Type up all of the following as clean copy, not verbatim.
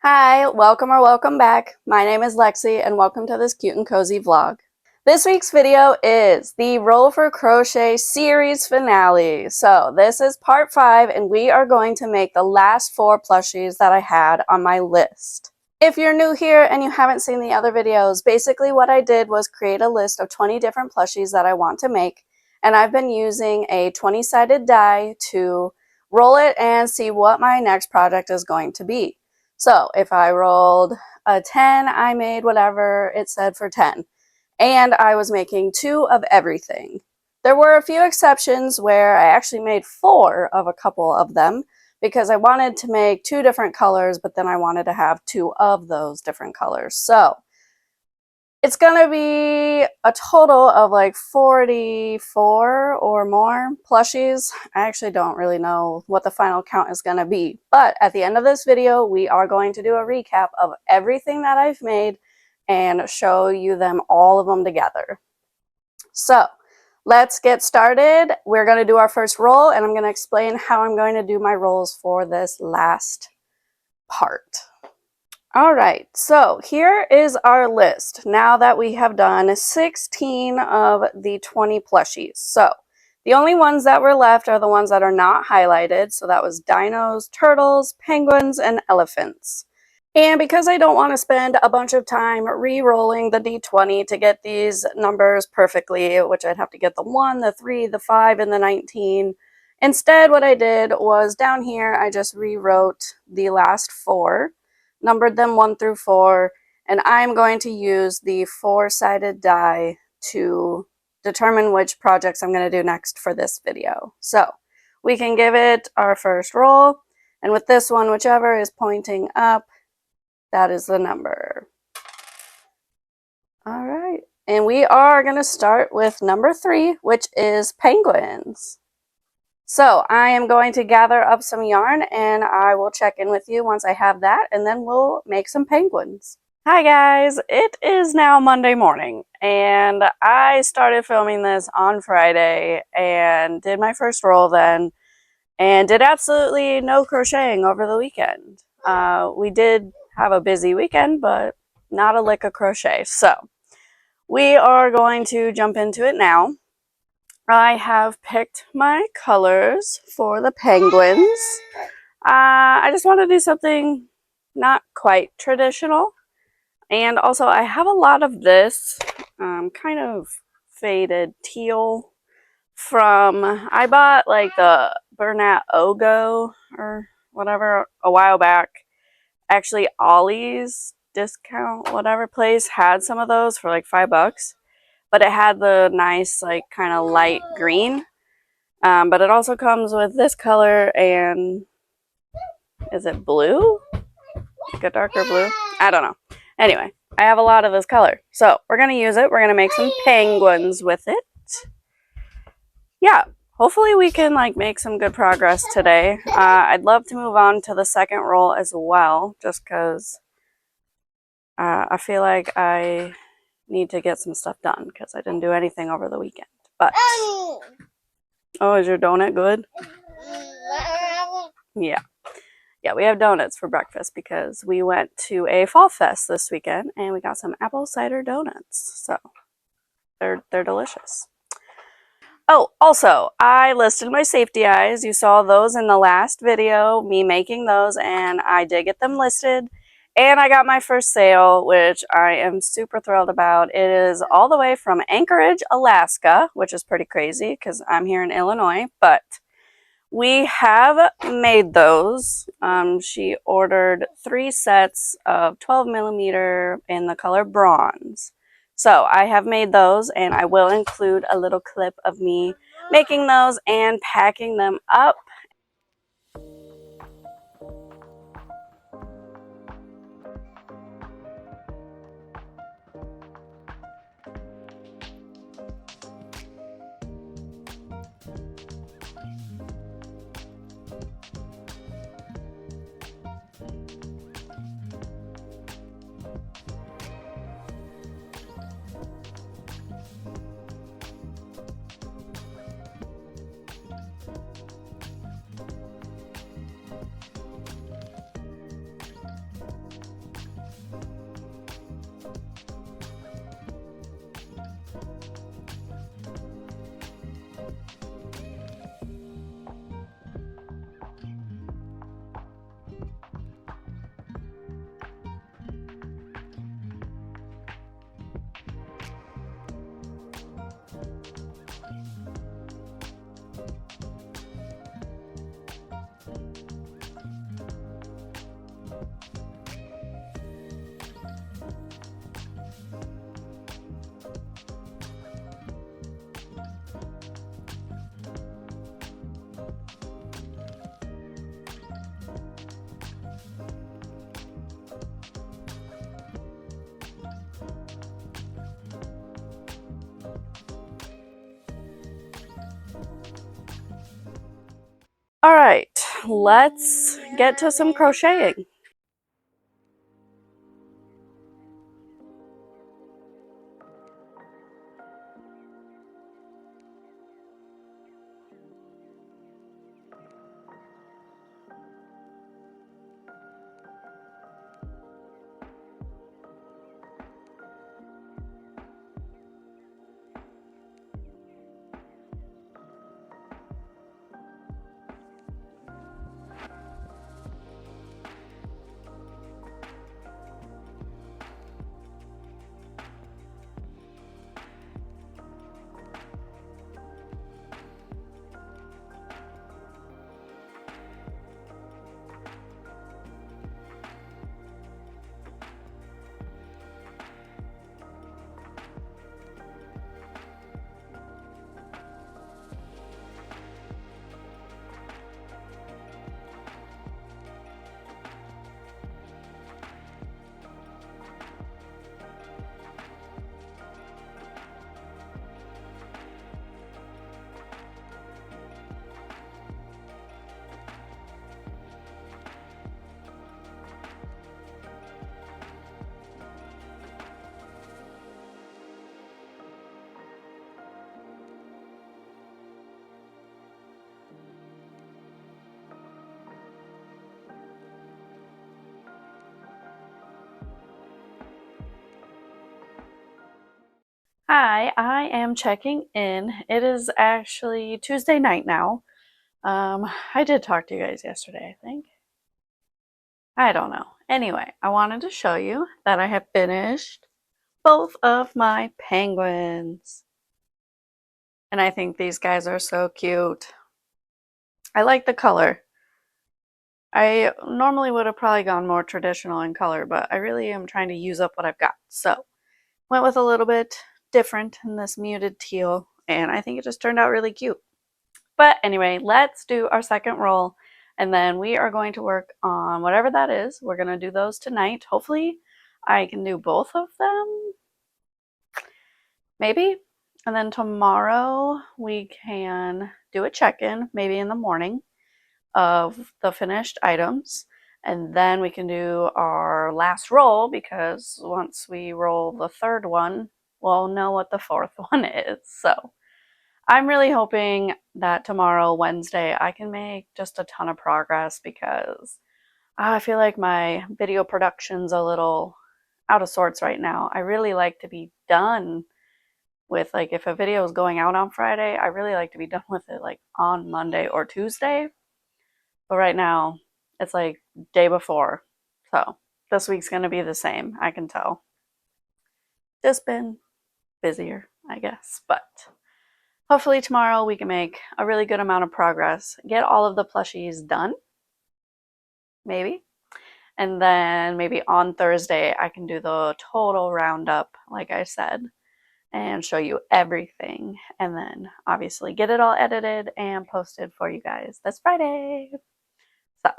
Hi, welcome or welcome back. My name is Lexi and welcome to this cute and cozy vlog. This week's video is the Roll for Crochet series finale. So this is part 5 and we are going to make the last 4 plushies that I had on my list. If you're new here and you haven't seen the other videos, basically what I did was create a list of 20 different plushies that I want to make, and I've been using a 20-sided die to roll it and see what my next project is going to be. So if I rolled a 10, I made whatever it said for 10. And I was making 2 of everything. There were a few exceptions where I actually made 4 of a couple of them because I wanted to make 2 different colors, but then I wanted to have 2 of those different colors. So it's going to be a total of like 44 or more plushies. I actually don't really know what the final count is going to be. But at the end of this video, we are going to do a recap of everything that I've made and show you them, all of them together. So let's get started. We're going to do our first roll, and I'm going to explain how I'm going to do my rolls for this last part. All right, so here is our list now that we have done 16 of the 20 plushies. So the only ones that were left are the ones that are not highlighted. So that was dinos, turtles, penguins, and elephants. And because I don't want to spend a bunch of time re-rolling the D20 to get these numbers perfectly, which I'd have to get the 1, the 3, the 5, and the 19. Instead, what I did was down here, I just rewrote the last 4. Numbered them 1 through 4, and I'm going to use the 4-sided die to determine which projects I'm going to do next for this video. So we can give it our first roll, and with this one, whichever is pointing up, that is the number. All right, and we are going to start with number 3, which is penguins. So I am going to gather up some yarn and I will check in with you once I have that, and then we'll make some penguins. Hi guys, it is now Monday morning and I started filming this on Friday and did my first roll then and did absolutely no crocheting over the weekend. We did have a busy weekend, but not a lick of crochet. So we are going to jump into it now. I have picked my colors for the penguins. I just want to do something not quite traditional. And also I have a lot of this kind of faded teal from, I bought like the Bernat Ogo or whatever a while back. Actually, Ollie's discount, whatever place, had some of those for like $5. But it had the nice, like, kind of light green. But it also comes with this color and, is it blue? Like a darker blue? I don't know. Anyway, I have a lot of this color. So we're going to use it. We're going to make some penguins with it. Yeah, hopefully we can, like, make some good progress today. I'd love to move on to the second roll as well, just because I feel like I need to get some stuff done because I didn't do anything over the weekend. But oh, is your donut good? Yeah, we have donuts for breakfast because we went to a fall fest this weekend and we got some apple cider donuts. So they're delicious. Oh, also, I listed my safety eyes. You saw those in the last video, me making those, and I did get them listed. And I got my first sale, which I am super thrilled about. It is all the way from Anchorage, Alaska, which is pretty crazy because I'm here in Illinois. But we have made those. She ordered 3 sets of 12mm in the color bronze. So I have made those, and I will include a little clip of me making those and packing them up. All right, let's get to some crocheting. Hi, I am checking in. It is actually Tuesday night now. I did talk to you guys yesterday, I think. I don't know. Anyway, I wanted to show you that I have finished both of my penguins. And I think these guys are so cute. I like the color. I normally would have probably gone more traditional in color, but I really am trying to use up what I've got. So, went with a little bit different in this muted teal, and I think it just turned out really cute. But anyway, let's do our second roll, and then we are going to work on whatever that is. We're going to do those tonight. Hopefully, I can do both of them. Maybe. And then tomorrow, we can do a check-in, maybe in the morning, of the finished items. And then we can do our last roll, because once we roll the third one, we'll know what the fourth one is. So I'm really hoping that tomorrow, Wednesday, I can make just a ton of progress, because I feel like my video production's a little out of sorts right now. I really like to be done with, like, if a video is going out on Friday, I really like to be done with it like on Monday or Tuesday. But right now, it's like day before. So this week's going to be the same, I can tell. Just been busier, I guess. But hopefully tomorrow we can make a really good amount of progress, get all of the plushies done, maybe. And then maybe on Thursday I can do the total roundup, like I said, and show you everything. And then obviously get it all edited and posted for you guys this Friday. So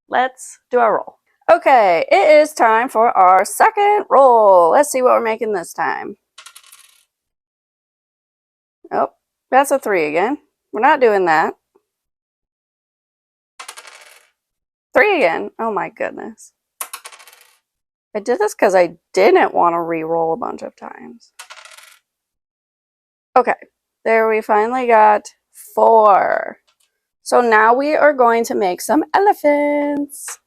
let's do our roll. Okay, it is time for our second roll. Let's see what we're making this time. Oh, that's a 3 again. We're not doing that. 3 again. Oh my goodness. I did this because I didn't want to re-roll a bunch of times. Okay, there we finally got 4. So now we are going to make some elephants.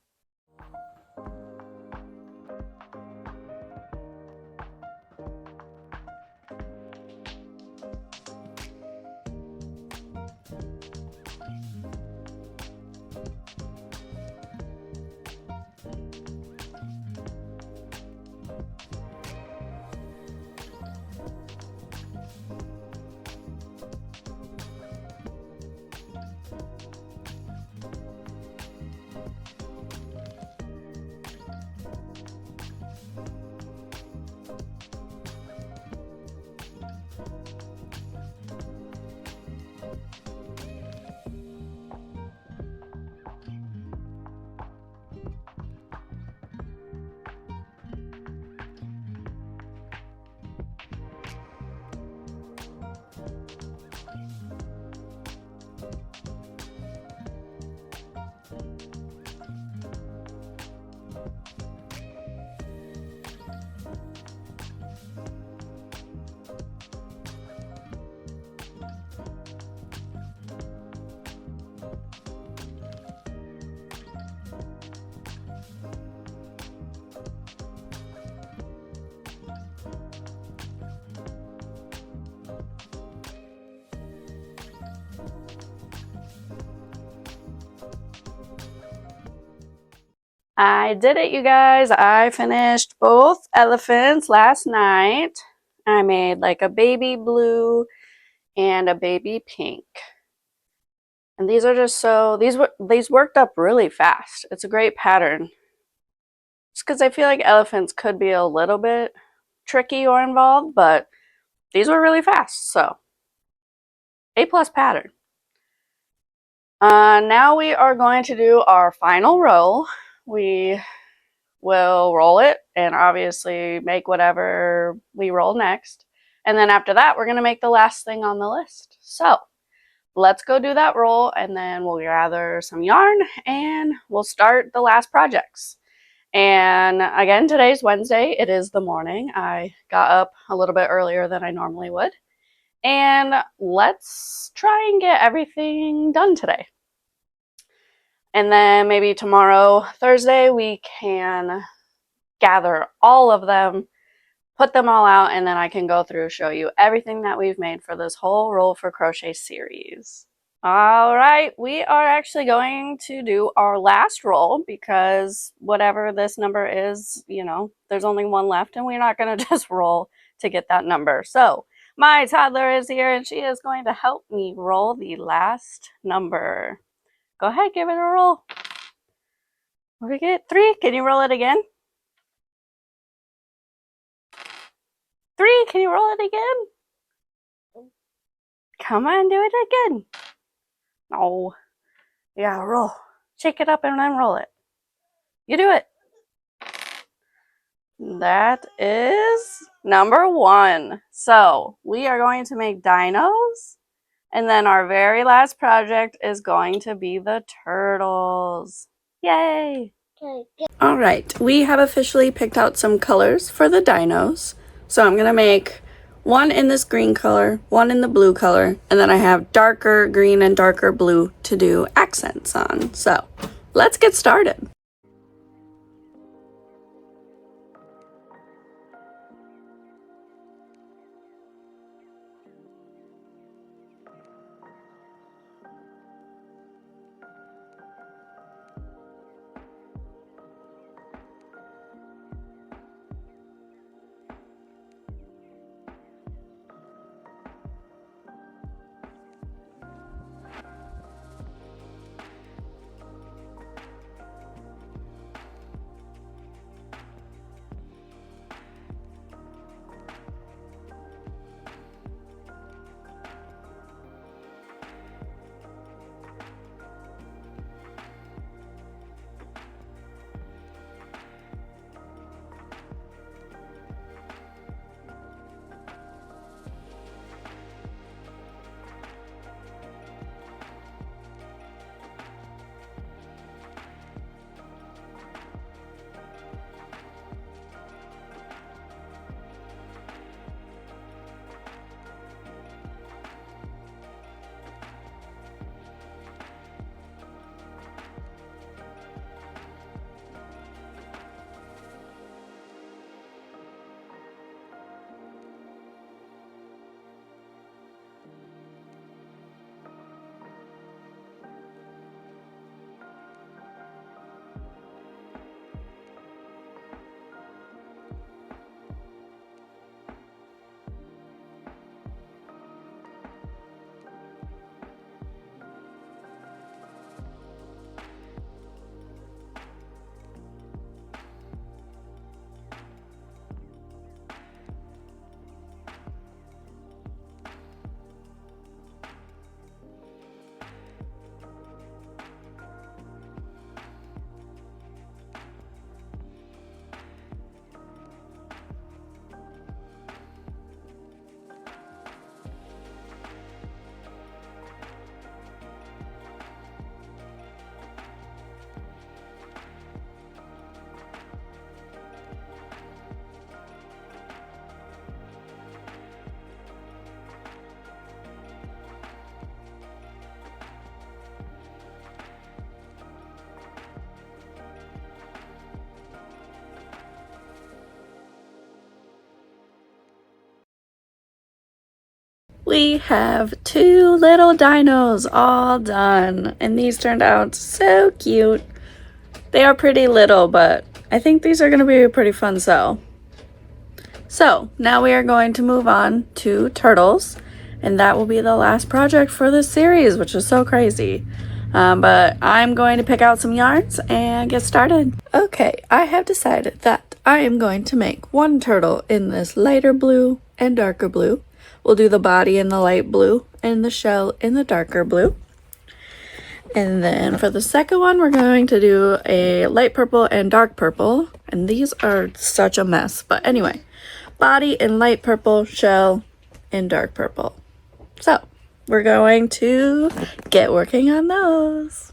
I did it, you guys. I finished both elephants last night. I made like a baby blue and a baby pink. And these are just so, these worked up really fast. It's a great pattern. Just because I feel like elephants could be a little bit tricky or involved, but these were really fast, so A+ pattern. Now we are going to do our final row. We will roll it and obviously make whatever we roll next. And then after that, we're going to make the last thing on the list. So let's go do that roll, and then we'll gather some yarn and we'll start the last projects. And again, today's Wednesday. It is the morning. I got up a little bit earlier than I normally would. And let's try and get everything done today. And then maybe tomorrow, Thursday, we can gather all of them, put them all out, and then I can go through, show you everything that we've made for this whole Roll for Crochet series. All right, we are actually going to do our last roll because whatever this number is, you know, there's only one left and we're not going to just roll to get that number. So my toddler is here and she is going to help me roll the last number. Go ahead, give it a roll. What did we get? 3. Can you roll it again? 3. Can you roll it again? Come on, do it again. No. Yeah, roll. Shake it up and then roll it. You do it. That is number 1. So we are going to make dinos. And then our very last project is going to be the turtles. Yay! All right, we have officially picked out some colors for the dinos. So I'm going to make one in this green color, one in the blue color, and then I have darker green and darker blue to do accents on. So let's get started. We have 2 little dinos all done, and these turned out so cute. They are pretty little, but I think these are going to be a pretty fun sew. So now we are going to move on to turtles, and that will be the last project for this series, which is so crazy. But I'm going to pick out some yarns and get started. Okay, I have decided that I am going to make one turtle in this lighter blue and darker blue. We'll do the body in the light blue and the shell in the darker blue. And then for the second one, we're going to do a light purple and dark purple. And these are such a mess. But anyway, body in light purple, shell in dark purple. So we're going to get working on those.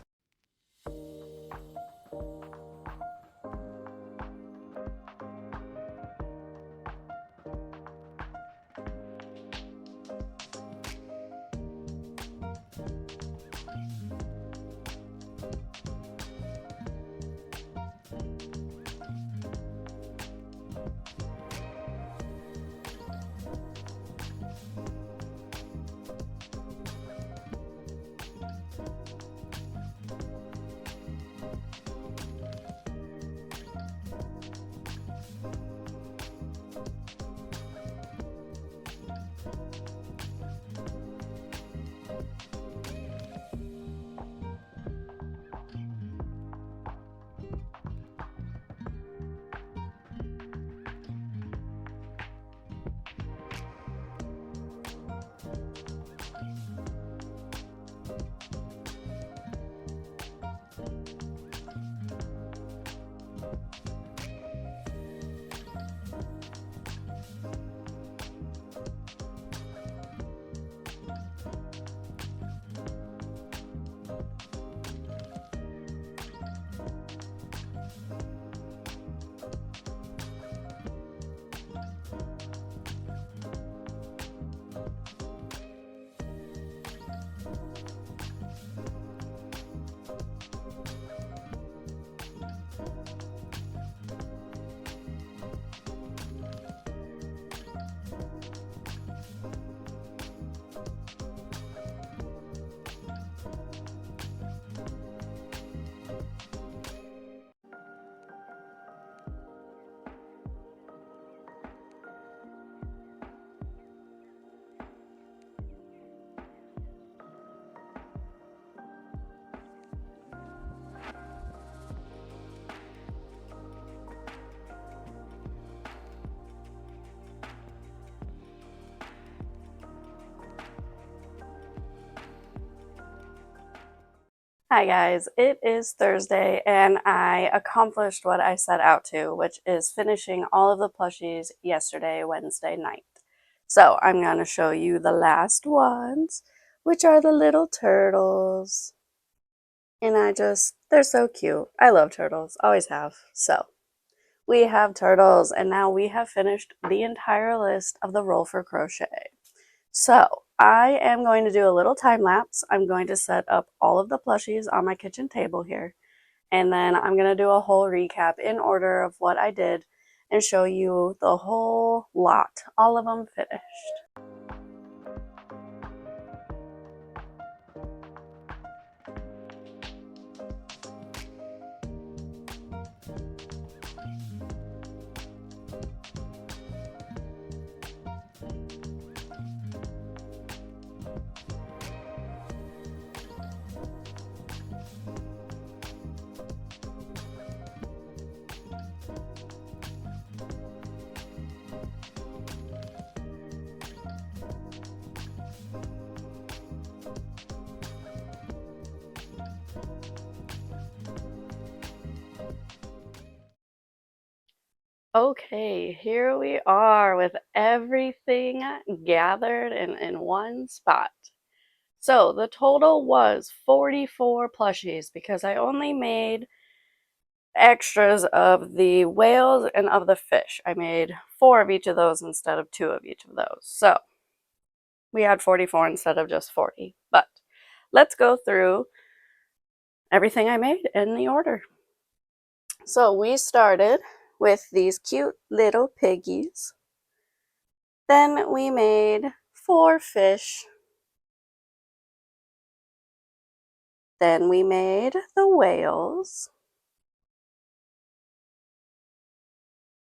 Hi guys, it is Thursday and I accomplished what I set out to, which is finishing all of the plushies yesterday, Wednesday night. So I'm going to show you the last ones, which are the little turtles. And they're so cute. I love turtles, always have. So we have turtles, and now we have finished the entire list of the roll for crochet. So I am going to do a little time lapse. I'm going to set up all of the plushies on my kitchen table here. And then I'm going to do a whole recap in order of what I did and show you the whole lot, all of them finished. Okay, here we are with everything gathered in one spot. So the total was 44 plushies because I only made extras of the whales and of the fish. I made 4 of each of those instead of 2 of each of those. So we had 44 instead of just 40. But let's go through everything I made in the order. So we started with these cute little piggies. Then we made 4 fish. Then we made the whales.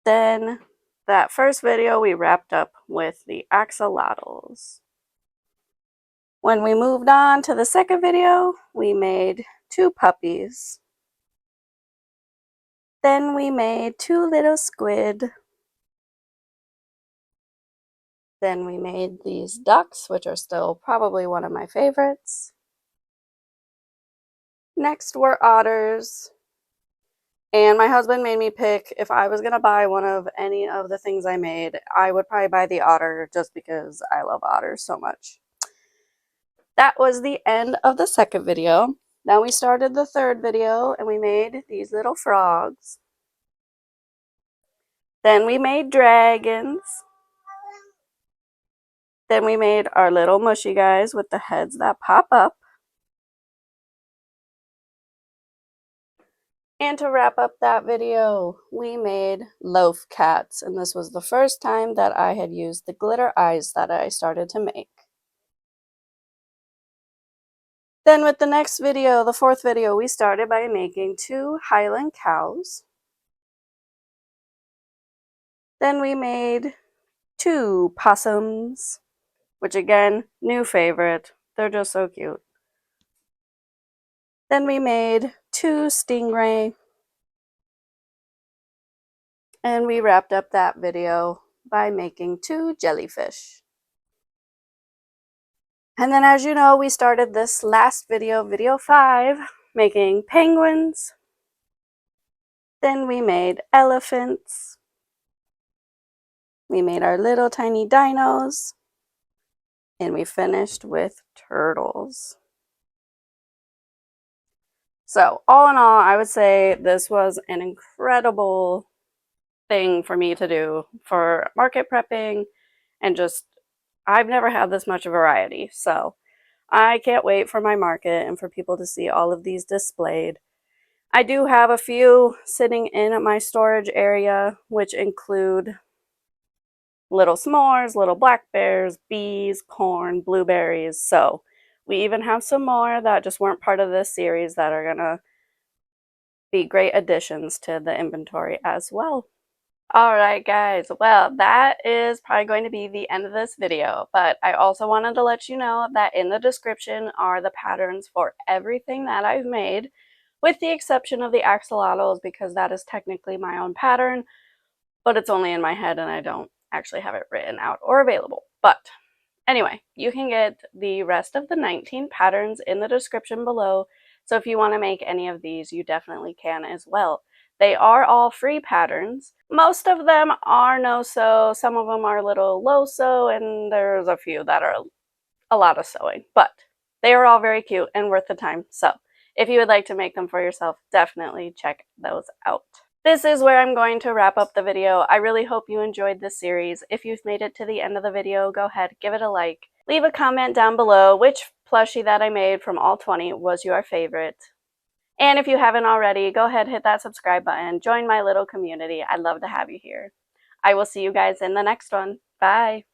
Then that first video we wrapped up with the axolotls. When we moved on to the second video, we made 2 puppies. Then we made 2 little squid. Then we made these ducks, which are still probably one of my favorites. Next were otters. And my husband made me pick if I was going to buy one of any of the things I made, I would probably buy the otter just because I love otters so much. That was the end of the second video. Now we started the third video and we made these little frogs. Then we made dragons. Then we made our little mushy guys with the heads that pop up. And to wrap up that video, we made loaf cats, and this was the first time that I had used the glitter eyes that I started to make. Then with the next video, the fourth video, we started by making 2 Highland cows. Then we made 2 possums, which again, new favorite. They're just so cute. Then we made 2 stingray. And we wrapped up that video by making 2 jellyfish. And then as you know, we started this last video, video 5, making penguins. Then we made elephants. We made our little tiny dinos. And we finished with turtles. So all in all, I would say this was an incredible thing for me to do for market prepping, and just I've never had this much variety. So I can't wait for my market and for people to see all of these displayed. I do have a few sitting in my storage area, which include little s'mores, little black bears, bees, corn, blueberries. So we even have some more that just weren't part of this series that are going to be great additions to the inventory as well. Alright guys, well that is probably going to be the end of this video, but I also wanted to let you know that in the description are the patterns for everything that I've made, with the exception of the axolotls because that is technically my own pattern, but it's only in my head and I don't actually have it written out or available. But anyway, you can get the rest of the 19 patterns in the description below, so if you want to make any of these, you definitely can as well. They are all free patterns. Most of them are no-sew, some of them are a little low-sew, and there's a few that are a lot of sewing. But they are all very cute and worth the time. So if you would like to make them for yourself, definitely check those out. This is where I'm going to wrap up the video. I really hope you enjoyed this series. If you've made it to the end of the video, go ahead, give it a like. Leave a comment down below which plushie that I made from all 20 was your favorite. And if you haven't already, go ahead, hit that subscribe button. Join my little community. I'd love to have you here. I will see you guys in the next one. Bye.